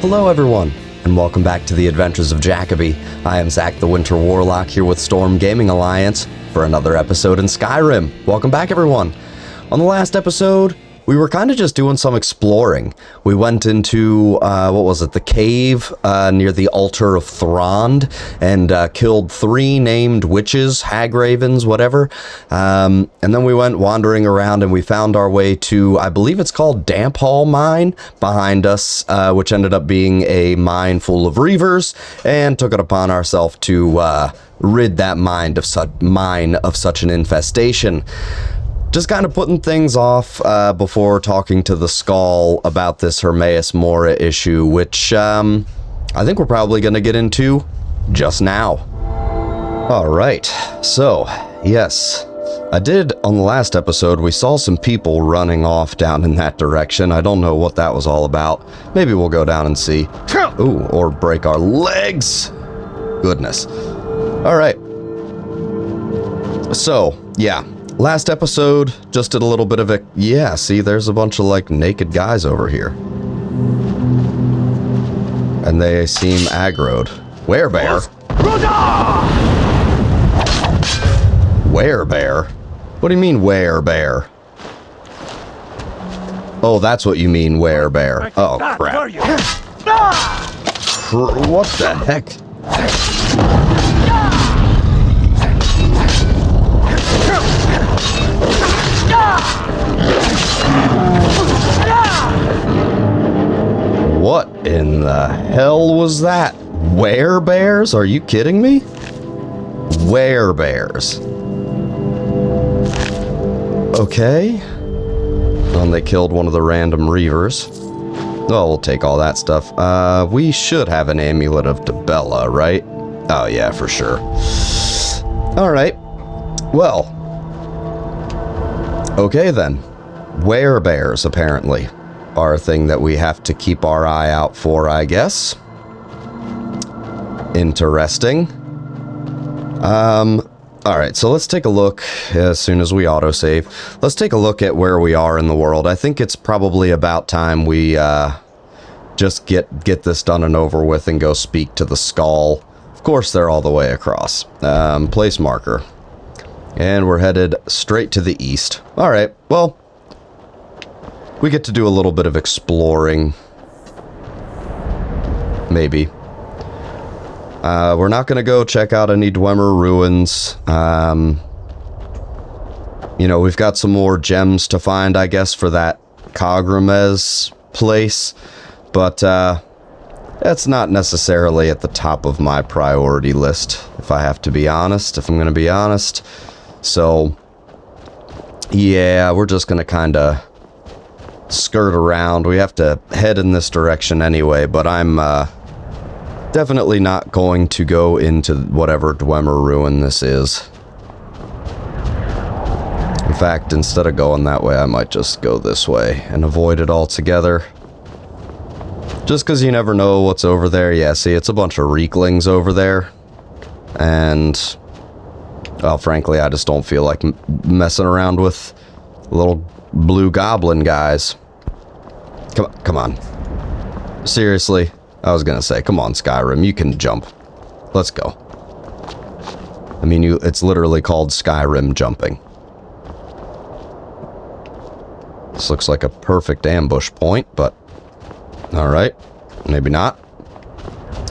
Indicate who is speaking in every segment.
Speaker 1: Hello everyone, and welcome back to the Adventures of Jacoby. I am Zach the Winter Warlock here with Storm Gaming Alliance for another episode in Skyrim. Welcome back everyone. On the last episode, we were kind of just doing some exploring. We went into, the cave near the altar of Thrond and killed 3 named witches, hag ravens, whatever. And then we went wandering around and we found our way to, I believe it's called Damp Hall Mine behind us, which ended up being a mine full of reavers, and took it upon ourselves to rid that mine of such an infestation. Just kind of putting things off before talking to the Skall about this Hermaeus Mora issue, which I think we're probably going to get into just now. Alright, so, yes, on the last episode, we saw some people running off down in that direction. I don't know what that was all about. Maybe we'll go down and see. Ooh, or break our legs! Goodness. Alright. So, yeah. Last episode, just did a little bit of a... Yeah, see, there's a bunch of, like, naked guys over here. And they seem aggroed. Werebear? Werebear? What do you mean, werebear? Oh, that's what you mean, werebear. Oh, crap. What the heck? What in the hell was that? Werebears? Are you kidding me? Werebears. Okay. And they killed one of the random reavers. Oh, we'll take all that stuff. We should have an amulet of Debella, right? Oh yeah, for sure. Alright. Well. Okay then. Werebears, apparently, are a thing that we have to keep our eye out for, I guess. Interesting. Alright, so let's take a look as soon as we autosave. Let's take a look at where we are in the world. I think it's probably about time we just get this done and over with and go speak to the Skall. Of course, they're all the way across. Place marker. And we're headed straight to the east. Alright, well, we get to do a little bit of exploring. Maybe. We're not going to go check out any Dwemer ruins. You know, we've got some more gems to find, I guess, for that Cogramez place. But, that's not necessarily at the top of my priority list, if I have to be honest, if I'm going to be honest. So, yeah, we're just going to kind of skirt around. We have to head in this direction anyway, but I'm definitely not going to go into whatever Dwemer ruin this is. In fact, instead of going that way, I might just go this way and avoid it altogether. Just because you never know what's over there. Yeah, see, it's a bunch of reeklings over there. And... well, frankly, I just don't feel like messing around with little blue goblin guys. Come on. Seriously, I was gonna say, come on, Skyrim, you can jump. Let's go. I mean, it's literally called Skyrim jumping. This looks like a perfect ambush point, but... alright, maybe not.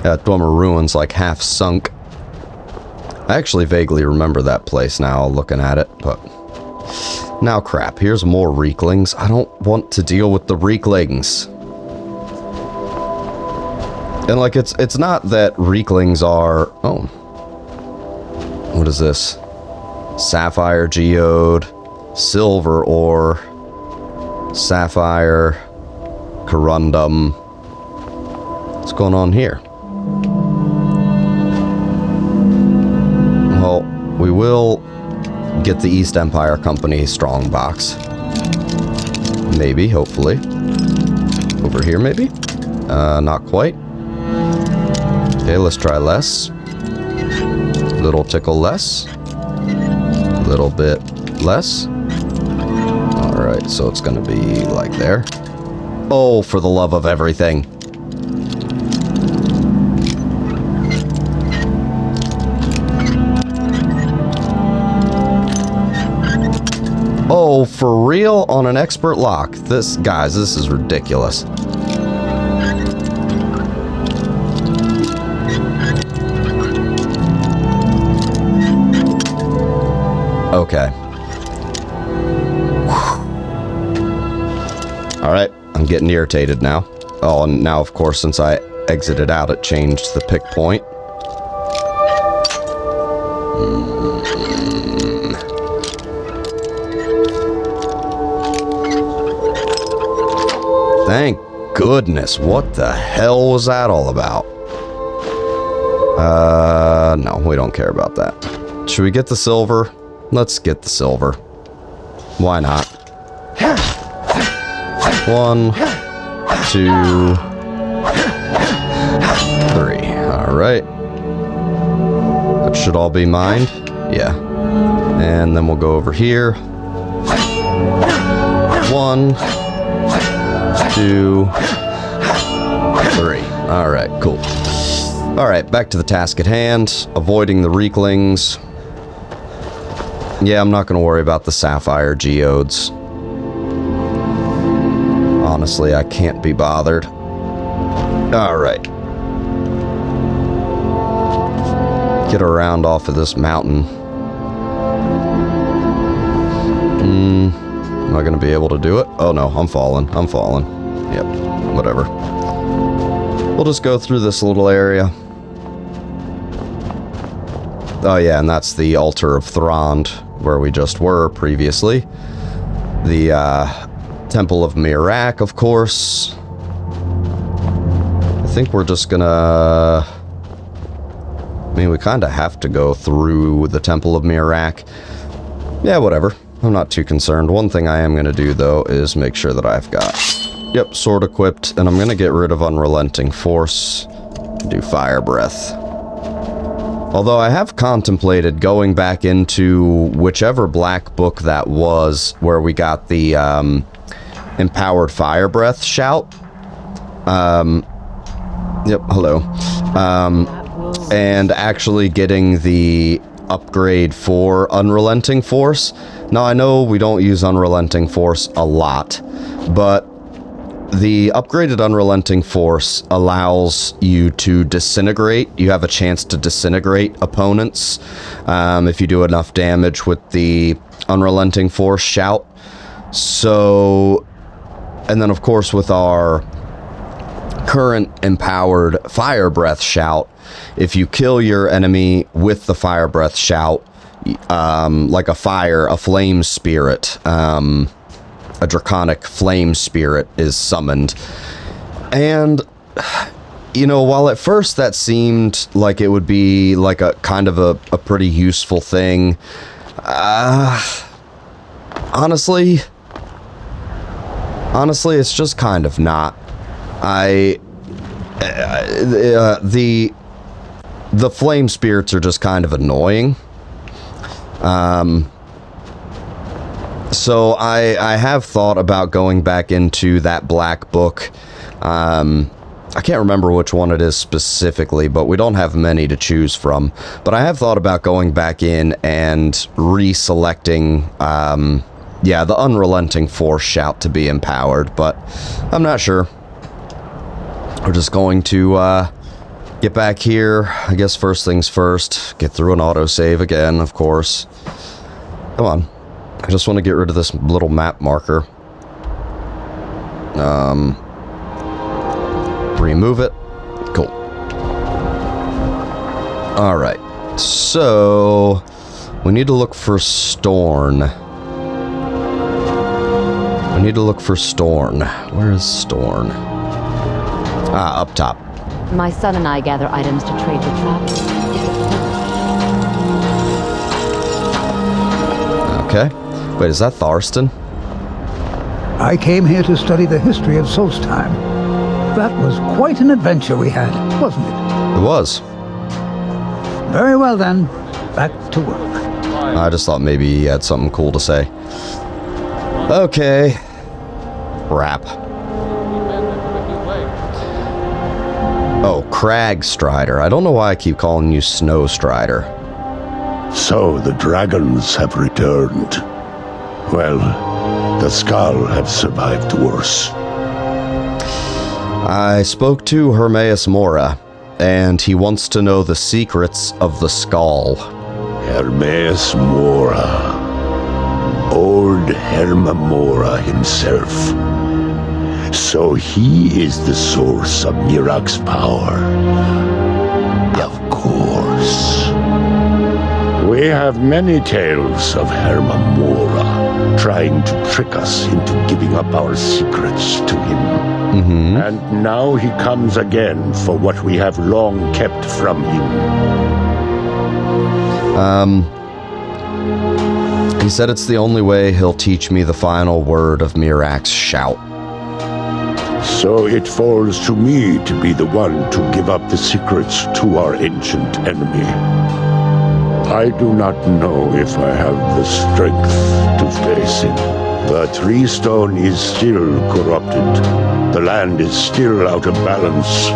Speaker 1: Dwemer ruin's like half sunk. I actually vaguely remember that place now, looking at it, but... now crap, here's more reeklings. I don't want to deal with the reeklings. And like, it's not that reeklings are... oh. What is this? Sapphire geode, silver ore, sapphire, corundum. What's going on here? Well, we will get the East Empire Company strongbox. Maybe, hopefully. Over here, maybe? Not quite. Okay, let's try less. Little tickle less. Little bit less. Alright, so it's gonna be like there. Oh, for the love of everything. Oh, for real? On an expert lock? Guys, this is ridiculous. Okay. Alright, I'm getting irritated now. Oh, and now, of course, since I exited out, it changed the pick point. Thank goodness. What the hell was that all about? No, we don't care about that. Should we get the silver? Let's get the silver. Why not? 1, 2, 3. Alright. That should all be mine. Yeah. And then we'll go over here. 1, 2, 3. Alright, cool. Alright, back to the task at hand. Avoiding the Reeklings. Yeah, I'm not going to worry about the Sapphire Geodes. Honestly, I can't be bothered. Alright. Get around off of this mountain. Am I going to be able to do it? Oh no, I'm falling. I'm falling. Yep, whatever. We'll just go through this little area. Oh yeah, and that's the Altar of Thrond, where we just were previously. The Temple of Mirak, of course. I think we're just gonna... I mean, we kind of have to go through the Temple of Mirak. Yeah, whatever. I'm not too concerned. One thing I am going to do, though, is make sure that I've got... Yep, sword equipped, and I'm going to get rid of Unrelenting Force. Do Fire Breath. Although I have contemplated going back into whichever black book that was, where we got the Empowered Fire Breath shout. Yep, hello. And actually getting the upgrade for Unrelenting Force. Now, I know we don't use Unrelenting Force a lot, but the upgraded Unrelenting Force allows you to disintegrate. You have a chance to disintegrate opponents if you do enough damage with the Unrelenting Force shout. So, and then of course with our current empowered Fire Breath shout, if you kill your enemy with the Fire Breath shout, like a flame spirit, a draconic flame spirit is summoned. And, you know, while at first that seemed like it would be like a kind of a pretty useful thing, honestly, it's just kind of not. The flame spirits are just kind of annoying. So I have thought about going back into that black book. I can't remember which one it is specifically, but we don't have many to choose from. But I have thought about going back in and reselecting, yeah, the Unrelenting Force shout to be empowered, but I'm not sure. We're just going to get back here. I guess first things first, get through an autosave again, of course. Come on. I just want to get rid of this little map marker. Remove it. Cool. Alright. So, we need to look for Storn. We need to look for Storn. Where is Storn? Ah, up top.
Speaker 2: My son and I gather items to trade with travelers.
Speaker 1: Okay. Wait, is that Tharston?
Speaker 3: I came here to study the history of Solstheim. That was quite an adventure we had, wasn't it?
Speaker 1: It was.
Speaker 3: Very well then, back to work.
Speaker 1: I just thought maybe he had something cool to say. Okay. Crap. Oh, Crag-Strider. I don't know why I keep calling you Snow Strider.
Speaker 4: So the dragons have returned. Well, the Skall have survived worse.
Speaker 1: I spoke to Hermaeus Mora, and he wants to know the secrets of the Skall.
Speaker 4: Hermaeus Mora. Old Herma Mora himself. So he is the source of Mirak's power. Of course. We have many tales of Herma Mora trying to trick us into giving up our secrets to him. And now he comes again for what we have long kept from him.
Speaker 1: He said it's the only way he'll teach me the final word of Mirak's shout.
Speaker 4: So it falls to me to be the one to give up the secrets to our ancient enemy. I do not know if I have the strength to face him. The Tree Stone is still corrupted. The land is still out of balance.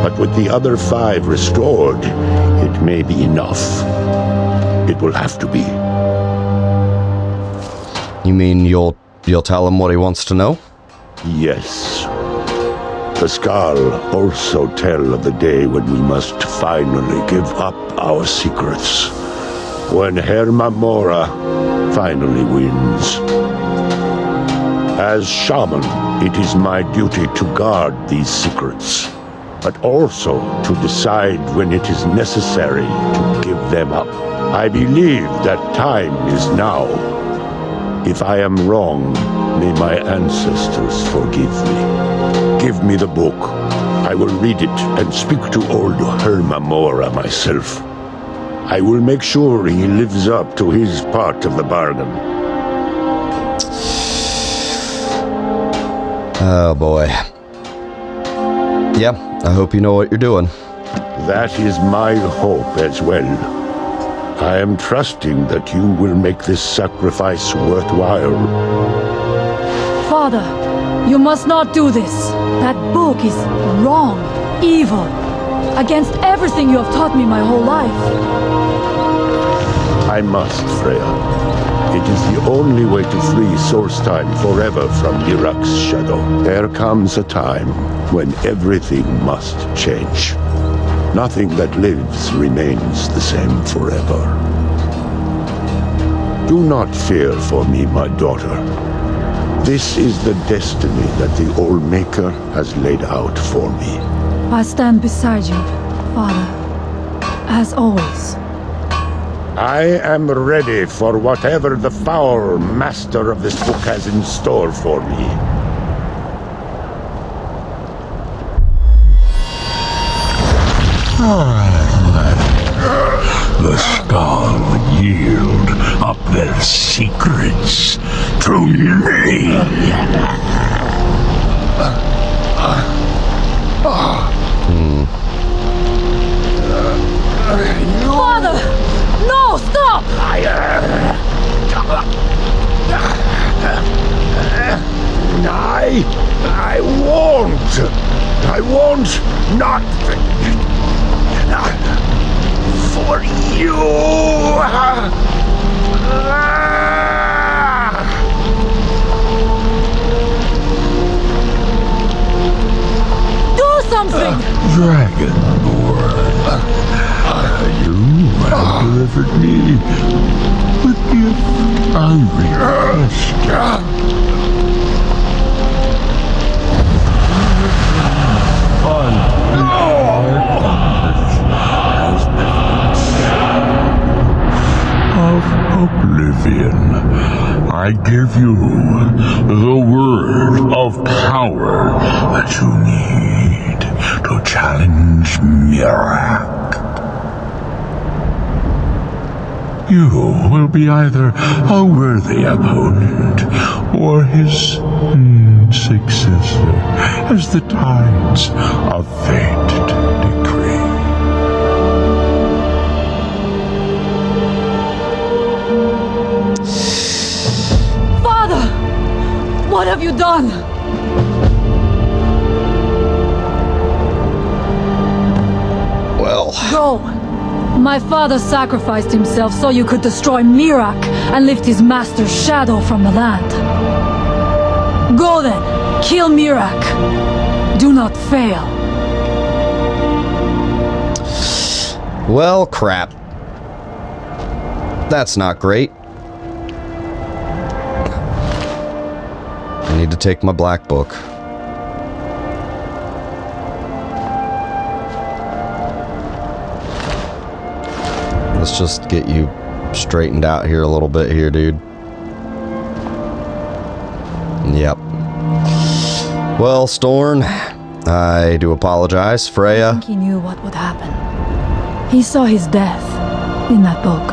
Speaker 4: But with the other 5 restored, it may be enough. It will have to be.
Speaker 1: You mean you'll tell him what he wants to know?
Speaker 4: Yes. The Skall also tell of the day when we must finally give up our secrets. When Herma Mora finally wins. As shaman, it is my duty to guard these secrets, but also to decide when it is necessary to give them up. I believe that time is now. If I am wrong, may my ancestors forgive me. Give me the book. I will read it and speak to old Herma Mora myself. I will make sure he lives up to his part of the bargain.
Speaker 1: Oh boy. Yeah, I hope you know what you're doing.
Speaker 4: That is my hope as well. I am trusting that you will make this sacrifice worthwhile.
Speaker 5: Father, you must not do this. That book is wrong, evil, against everything you have taught me my whole life.
Speaker 4: I must, Freya. It is the only way to free Solstheim forever from Mirak's shadow. There comes a time when everything must change. Nothing that lives remains the same forever. Do not fear for me, my daughter. This is the destiny that the Old Maker has laid out for me.
Speaker 5: I stand beside you, Father, as always.
Speaker 4: I am ready for whatever the foul master of this book has in store for me.
Speaker 6: The Skall yield up their secrets to me.
Speaker 5: Father! No, stop!
Speaker 4: I won't not for you.
Speaker 5: Do something!
Speaker 6: Dragonborn, you have delivered me with gift I request. Of oblivion, I give you the word of power that you need to challenge Mirak. You will be either a worthy opponent or his successor, as the tides of fate decree.
Speaker 5: Father! What have you done?
Speaker 1: Well,
Speaker 5: Go. My father sacrificed himself so you could destroy Mirak and lift his master's shadow from the land. Go then, kill Mirak. Do not fail.
Speaker 1: Well, crap. That's not great. I need to take my black book. Let's just get you straightened out here a little bit here, dude. Yep. Well, Storn, I do apologize. Freya.
Speaker 5: I think he knew what would happen. He saw his death in that book.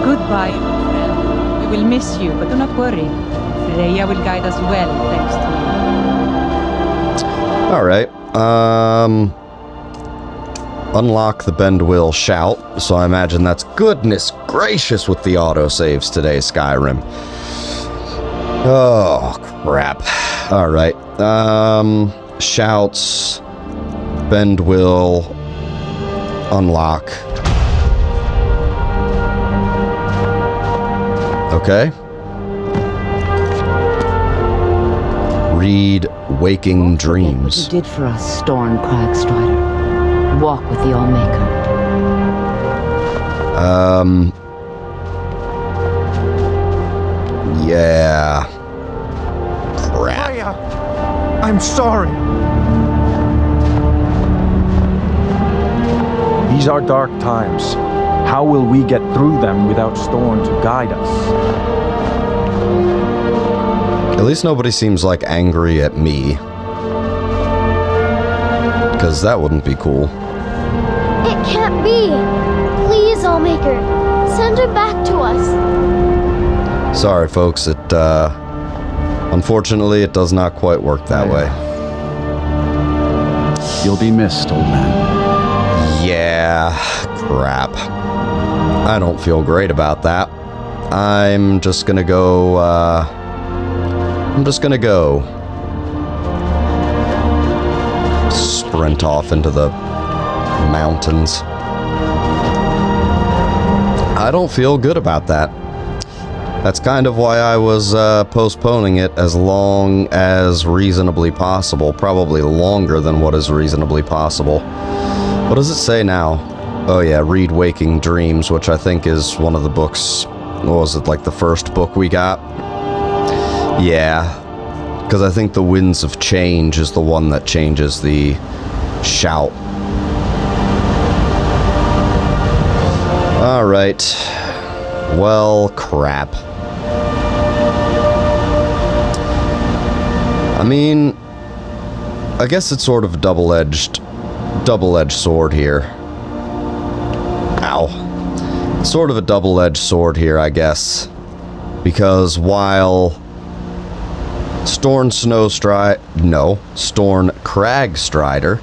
Speaker 7: Goodbye, old friend. We will miss you, but do not worry. Freya will guide us well, thanks to you.
Speaker 1: Alright. Unlock the bend will shout. So I imagine that's goodness gracious with the autosaves today, Skyrim. Oh, crap. Alright. Shouts. Bend will. Unlock. Okay. Read Waking Dreams.
Speaker 2: What you did for us, Storn Crag-Strider. Walk with the Allmaker.
Speaker 1: Yeah. Crap.
Speaker 8: Freya, I'm sorry. These are dark times. How will we get through them without Storn to guide us?
Speaker 1: At least nobody seems like angry at me. Because that wouldn't be cool.
Speaker 9: It can't be. Please, Allmaker, send her back to us.
Speaker 1: Sorry, folks. Unfortunately, it does not quite work that way.
Speaker 10: You'll be missed, old man.
Speaker 1: Yeah, crap. I don't feel great about that. I'm just gonna go, sprint off into the mountains. I don't feel good about that. That's kind of why I was postponing it as long as reasonably possible. Probably longer than what is reasonably possible. What does it say now? Oh yeah, read Waking Dreams, which I think is one of the books. What was it, like the first book we got? Yeah, because I think the Winds of Change is the one that changes the shout. Alright. Well, crap. I mean, I guess it's sort of a double-edged sword here. Ow. Sort of a double-edged sword here, I guess. Because while Storn Crag-Strider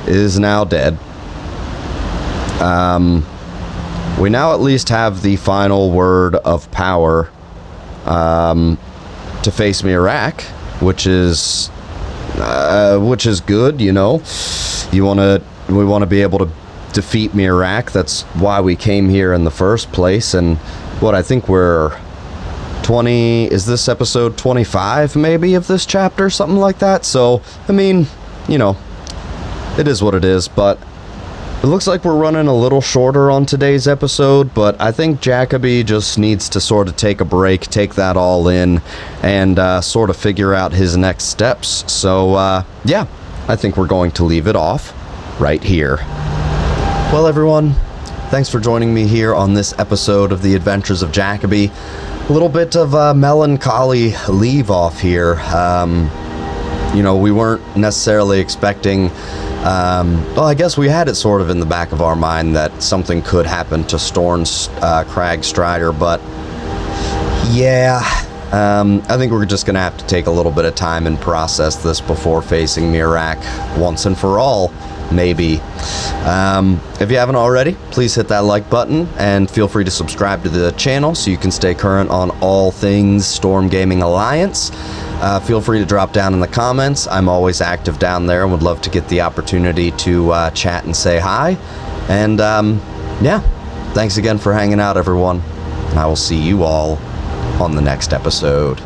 Speaker 1: is now dead, we now at least have the final word of power to face Mirak, which is good, you know. We want to be able to defeat Mirak. That's why we came here in the first place. And what I think we're 20, is this episode 25 maybe of this chapter, something like that. So I mean, you know, it is what it is, but it looks like we're running a little shorter on today's episode, but I think Jacoby just needs to sort of take a break, take that all in, and sort of figure out his next steps. So, yeah, I think we're going to leave it off right here. Well, everyone, thanks for joining me here on this episode of The Adventures of Jacoby. A little bit of a melancholy leave-off here. You know, we weren't necessarily expecting... well, I guess we had it sort of in the back of our mind that something could happen to Storn's Crag-Strider, but yeah, I think we're just going to have to take a little bit of time and process this before facing Mirak once and for all, maybe. If you haven't already, please hit that like button and feel free to subscribe to the channel so you can stay current on all things Storm Gaming Alliance. Feel free to drop down in the comments. I'm always active down there and would love to get the opportunity to chat and say hi. And, yeah, thanks again for hanging out, everyone. And I will see you all on the next episode.